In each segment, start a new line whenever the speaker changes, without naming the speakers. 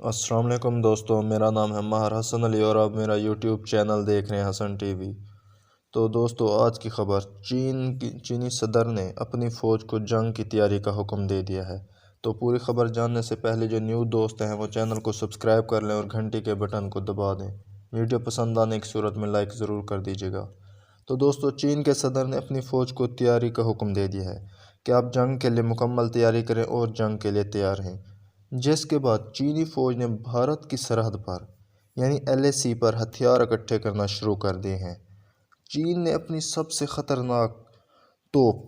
अस्सलाम वालेकुम दोस्तों, मेरा नाम है माहर हसन अली और आप मेरा यूट्यूब चैनल देख रहे हैं हसन टीवी। तो दोस्तों, आज की खबर, चीनी सदर ने अपनी फ़ौज को जंग की तैयारी का हुक्म दे दिया है। तो पूरी खबर जानने से पहले जो न्यू दोस्त हैं वो चैनल को सब्सक्राइब कर लें और घंटी के बटन को दबा दें। वीडियो पसंद आने की सूरत में लाइक ज़रूर कर दीजिएगा। तो दोस्तों, चीन के सदर ने अपनी फ़ौज को तैयारी का हुक्म दे दिया है कि आप जंग के लिए मुकम्मल तैयारी करें और जंग के लिए तैयार हैं। जिसके बाद चीनी फ़ौज ने भारत की सरहद पर यानी LAC पर हथियार इकट्ठे करना शुरू कर दिए हैं। चीन ने अपनी सबसे ख़तरनाक तोप,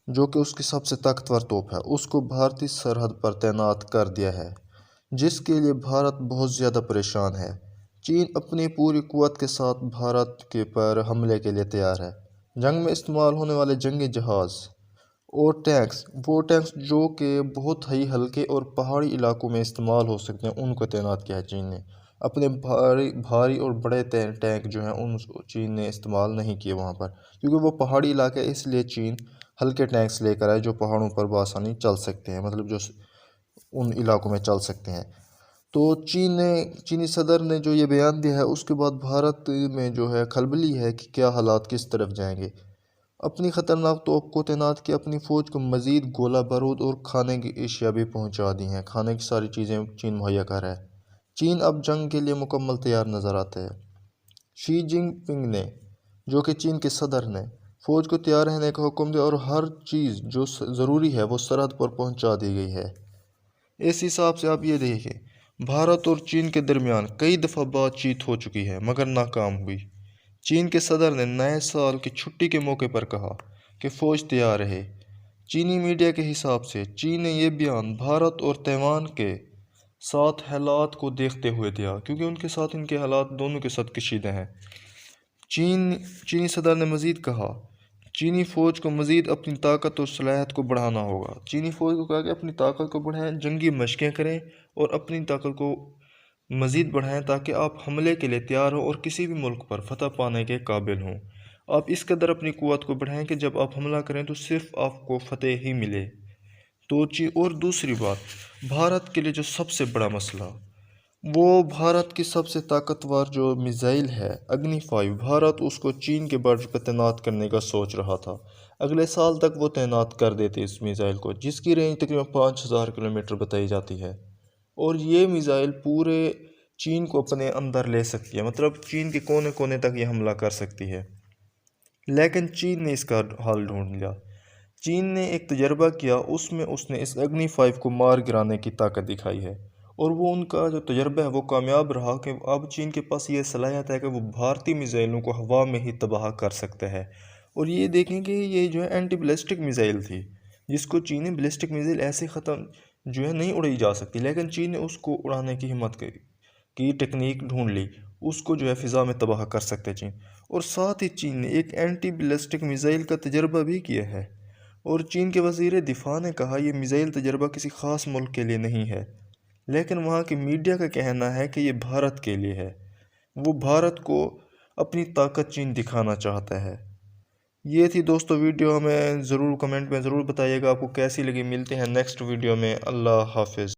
जो कि उसकी सबसे ताकतवर तोप है, उसको भारतीय सरहद पर तैनात कर दिया है, जिसके लिए भारत बहुत ज़्यादा परेशान है। चीन अपनी पूरी कुव्वत के साथ भारत के पर हमले के लिए तैयार है। जंग में इस्तेमाल होने वाले जंगी जहाज़ और वो टैंक्स जो कि बहुत ही हल्के और पहाड़ी इलाकों में इस्तेमाल हो सकते हैं, उनको तैनात किया है चीन ने। अपने भारी और बड़े टैंक जो हैं उन चीन ने इस्तेमाल नहीं किए वहाँ पर, क्योंकि वो पहाड़ी इलाका है। इसलिए चीन हल्के टैंक्स लेकर आए जो पहाड़ों पर बआसानी चल सकते हैं, मतलब जो उन इलाकों में चल सकते हैं। तो चीनी सदर ने जो ये बयान दिया है, उसके बाद भारत में जो है खलबली है कि क्या हालात किस तरफ जाएंगे। अपनी ख़तरनाक तोप को तैनात किया, अपनी फ़ौज को मज़ीद गोला बारूद और खाने की अशिया भी पहुंचा दी हैं। खाने की सारी चीज़ें चीन मुहैया कर रहा है। चीन अब जंग के लिए मुकम्मल तैयार नज़र आता है। शी जिनपिंग ने, जो कि चीन के सदर ने, फ़ौज को तैयार रहने का हुक्म दिया और हर चीज़ जो ज़रूरी है वो सरहद पर पहुंचा दी गई है। इस हिसाब से आप ये देखिए, भारत और चीन के दरमियान कई दफ़ा बातचीत हो चुकी है मगर नाकाम हुई। चीन के सदर ने नए साल की छुट्टी के मौके पर कहा कि फ़ौज तैयार रहे। चीनी मीडिया के हिसाब से चीन ने यह बयान भारत और ताइवान के साथ हालात को देखते हुए दिया, क्योंकि उनके साथ इनके हालात दोनों के साथ कशीदे हैं। चीनी सदर ने मज़ीद कहा, चीनी फ़ौज को मज़ीद अपनी ताकत और सलाहियत को बढ़ाना होगा। चीनी फ़ौज को कहा कि अपनी ताकत को बढ़ाएं, जंगी मशक़ें करें और अपनी ताकत को मज़ीद बढ़ाएं ताकि आप हमले के लिए तैयार हों और किसी भी मुल्क पर फतह पाने के काबिल हों। आप इस कदर अपनी क़ुव्वत को बढ़ाएं कि जब आप हमला करें तो सिर्फ आपको फतेह ही मिले। तो और दूसरी बात, भारत के लिए जो सबसे बड़ा मसला, वो भारत की सबसे ताकतवर जो मिसाइल है अग्नि 5, भारत उसको चीन के बॉर्डर पर तैनात करने का सोच रहा था। अगले साल तक वो तैनात कर देते इस मिसाइल को, जिसकी रेंज तकरीबन 5000 किलोमीटर बताई जाती है। और ये मिसाइल पूरे चीन को अपने अंदर ले सकती है, मतलब चीन के कोने कोने तक ये हमला कर सकती है। लेकिन चीन ने इसका हल ढूंढ लिया। चीन ने एक तजर्बा किया, उसमें उसने इस अग्नि 5 को मार गिराने की ताकत दिखाई है, और वो उनका जो तजर्बा है वो कामयाब रहा कि अब चीन के पास ये सलाहियत है कि वो भारतीय मिसाइलों को हवा में ही तबाह कर सकता है। और ये देखें कि ये जो है एंटी बैलिस्टिक मिसाइल थी, जिसको चीन ने बैलिस्टिक मिसाइल ऐसे ख़त्म जो है नहीं उड़ाई जा सकती, लेकिन चीन ने उसको उड़ाने की हिम्मत की टेक्निक ढूंढ ली, उसको जो है फ़िज़ा में तबाह कर सकते चीन। और साथ ही चीन ने एक एंटी बैलिस्टिक मिसाइल का तजर्बा भी किया है, और चीन के वज़ीर दिफ़ा ने कहा यह मिसाइल तजर्बा किसी ख़ास मुल्क के लिए नहीं है, लेकिन वहाँ की मीडिया का कहना है कि ये भारत के लिए है। वो भारत को अपनी ताकत चीन दिखाना चाहता है। ये थी दोस्तों वीडियो, हमें ज़रूर कमेंट में ज़रूर बताइएगा आपको कैसी लगी। मिलते हैं नेक्स्ट वीडियो में। अल्लाह हाफ़िज़।